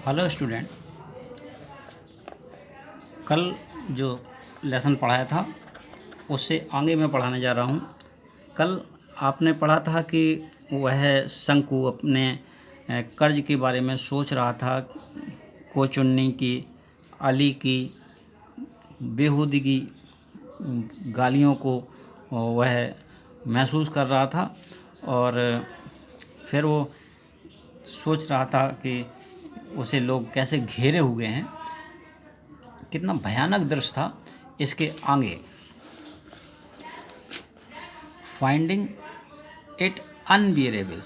Hello student, कल जो lesson पढ़ाया था उससे आगे मैं पढ़ाने जा रहा हूँ। कल आपने पढ़ा था कि वह शंकु अपने कर्ज के बारे में सोच रहा था, कोचुन्नी की, अली की बेहूदगी गालियों को वह महसूस कर रहा था और फिर वो सोच रहा था कि उसे लोग कैसे घेरे हुए हैं। कितना भयानक दृश्य था। इसके आगे फाइंडिंग इट अनबियरेबल,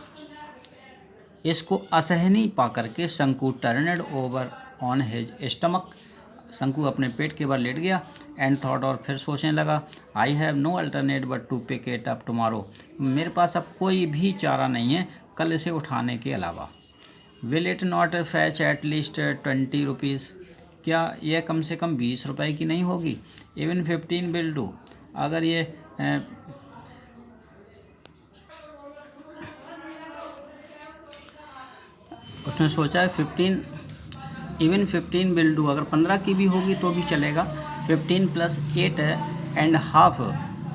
इसको असहनीय पाकर के शंकु turned over on his stomach, शंकु अपने पेट के बल लेट गया। एंड थॉट, और फिर सोचने लगा, I have no alternate but to pick it up tomorrow, मेरे पास अब कोई भी चारा नहीं है कल इसे उठाने के अलावा। Will it not fetch at least 20 rupees, क्या यह कम से कम 20 रुपये की नहीं होगी। इवन 15 विल डू, अगर ये उसने सोचा है 15 विल डू, अगर 15 की भी होगी तो भी चलेगा। 15 + 8.5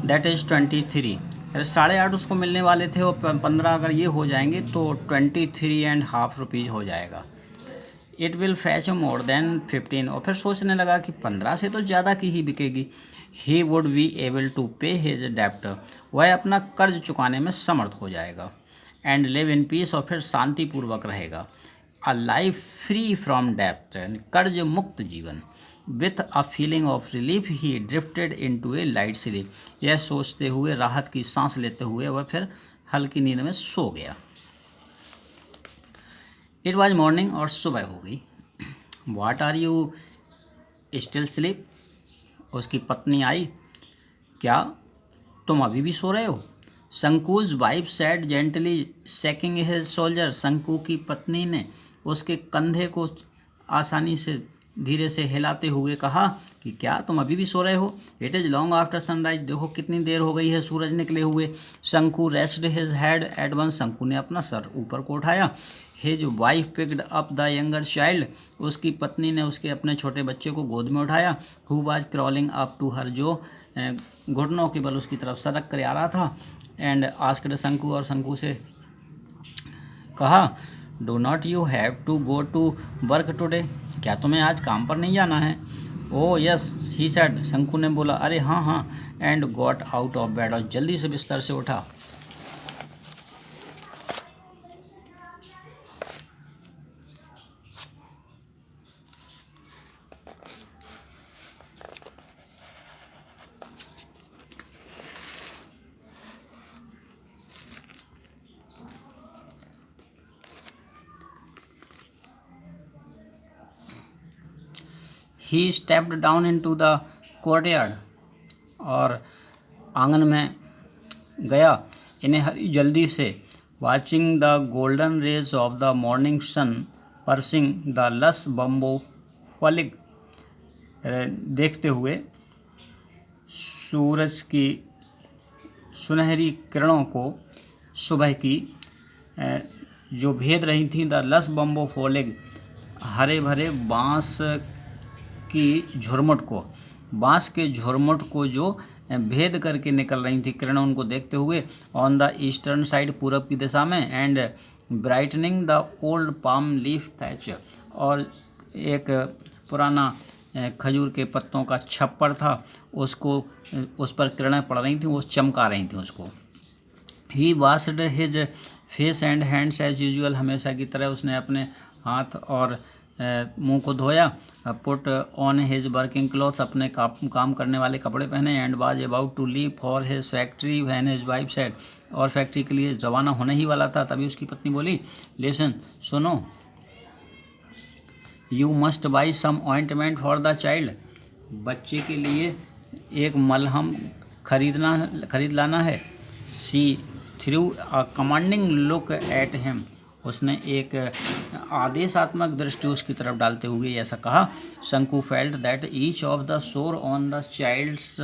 दैट इज़ 23, 8.5 उसको मिलने वाले थे और 15 अगर ये हो जाएंगे तो 23.5 रुपीज़ हो जाएगा। It will fetch more than 15, और फिर सोचने लगा कि 15 से तो ज़्यादा की ही बिकेगी। He would be able to pay his डेप्ट, वह अपना कर्ज चुकाने में समर्थ हो जाएगा। एंड लिव इन पीस, और फिर शांतिपूर्वक रहेगा। अ लाइफ फ्री फ्रॉम डेप्ट, कर्ज मुक्त जीवन। With a feeling of relief he drifted into a light sleep, यह सोचते हुए, राहत की सांस लेते हुए वह फिर हल्की नींद में सो गया। इट वॉज मॉर्निंग, और सुबह हो गई। What are you still sleep, उसकी पत्नी आई, क्या तुम अभी भी सो रहे हो। Shanku's wife said gently shaking his shoulder, Shanku की पत्नी ने उसके कंधे को आसानी से धीरे से हिलाते हुए कहा कि क्या तुम अभी भी सो रहे हो। It is long after sunrise, देखो कितनी देर हो गई है सूरज निकले हुए। शंकु rested his head at once, शंकु ने अपना सर ऊपर को उठाया। His wife picked up the younger child, उसकी पत्नी ने उसके अपने छोटे बच्चे को गोद में उठाया। Who was crawling up to her, जो घुटनों के बल उसकी तरफ सरक कर आ रहा था। एंड आस्क्ड शंकु, और शंकु से कहा, do not you have to go to work today, क्या तुम्हें आज काम पर नहीं जाना है। ओ यस ही सेड, शंकु ने बोला, अरे हाँ हाँ। And got out of bed, और जल्दी से बिस्तर से उठा। He stepped down into the courtyard, और आंगन में गया इन्हें हरी जल्दी से। Watching the golden rays of the morning sun piercing the lush bamboo foliage, देखते हुए सूरज की सुनहरी किरणों को, सुबह की जो भेद रही थी। द लस बम्बो फोलिग, हरे भरे बाँस की झुरमुट को, बाँस के झुरमुट को जो भेद करके निकल रही थी किरणें, उनको देखते हुए। ऑन द ईस्टर्न साइड, पूरब की दिशा में। And brightening the old palm leaf thatch, और एक पुराना खजूर के पत्तों का छप्पर था, उसको उस पर किरणें पड़ रही थी, वो चमका रही थी उसको। He washed his face and hands as usual, हमेशा की तरह उसने अपने हाथ और मुंह को धोया। Put on his working clothes, अपने काम करने वाले कपड़े पहने। And was about to leave for his factory when his wife said, और फैक्ट्री के लिए रवाना होने ही वाला था, तभी उसकी पत्नी बोली, लिसन, सुनो, you must buy some ointment for the child, बच्चे के लिए एक मलहम खरीद लाना है। She threw a commanding look at him, उसने एक आदेशात्मक दृष्टि उसकी तरफ डालते हुए ऐसा कहा। Shanku felt that each of the sore on the child's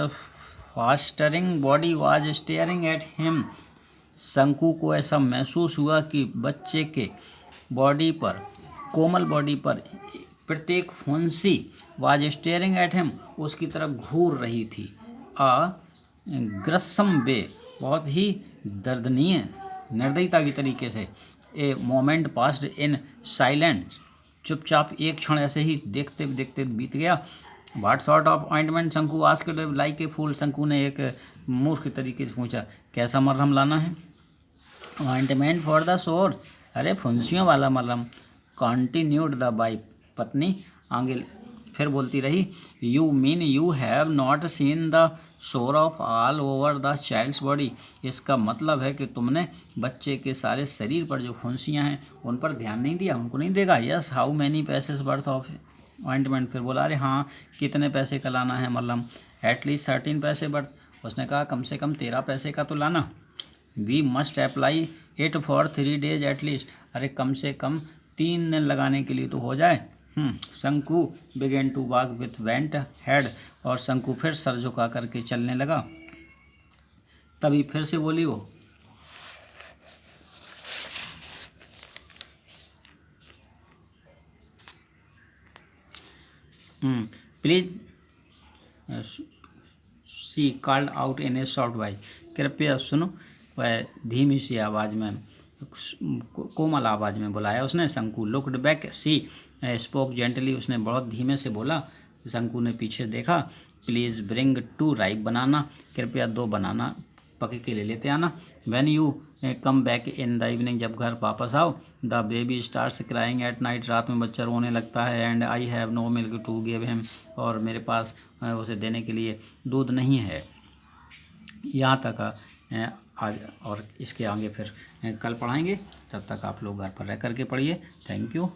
festering body was staring at him, Shanku को ऐसा महसूस हुआ कि बच्चे के बॉडी पर कोमल बॉडी पर प्रत्येक फुंसी वाज स्टेयरिंग एट हिम, उसकी तरफ घूर रही थी। ग्रसम वे, बहुत ही दर्दनीय निर्दयता की तरीके से। A moment passed in silent, चुपचाप एक क्षण ऐसे ही देखते देखते बीत गया। व्हाट सॉर्ट ऑफ ऑइंटमेंट शंकु आस्क्ड लाइक ए फूल, शंकु ने एक मूर्ख तरीके से पूछा, कैसा मरहम लाना है? ऑइंटमेंट फॉर द सोर, अरे फुंसियों वाला मरहम। कॉन्टिन्यूड द बाई, पत्नी आगे फिर बोलती रही, you mean you have not seen the sore of all over the child's body, इसका मतलब है कि तुमने बच्चे के सारे शरीर पर जो फुंसियाँ हैं उन पर ध्यान नहीं दिया, उनको नहीं देखा। Yes, how many paise's worth of ointment, फिर बोला, अरे हाँ कितने पैसे का लाना है मरहम? एटलीस्ट 13 पैसे वर्थ, उसने कहा कम से कम 13 पैसे का तो लाना। We must apply it for 3 days at least, अरे कम से कम 3 दिन लगाने के लिए तो हो जाए। Shanku began to walk with bent head, और शंकु फिर सर झुका करके चलने लगा। तभी फिर से बोली वो, please she called out in A short voice, कृपया सुनो, वह धीमी सी आवाज़ में, कोमल आवाज़ में बुलाया उसने। शंकु लुक्ड बैक, सी स्पोक जेंटली, उसने बहुत धीमे से बोला। शंकु ने पीछे देखा। प्लीज़ ब्रिंग 2 राइप बनाना, कृपया 2 बनाना पके के ले लेते आना। When you come back in the evening, जब घर वापस आओ। The baby starts crying at night, रात में बच्चा रोने लगता है। And I have no milk to give him, और मेरे पास उसे देने के लिए दूध नहीं है। यहाँ तक आज, और इसके आगे फिर कल पढ़ाएंगे। तब तक आप लोग घर पर रह करके पढ़िए। Thank you.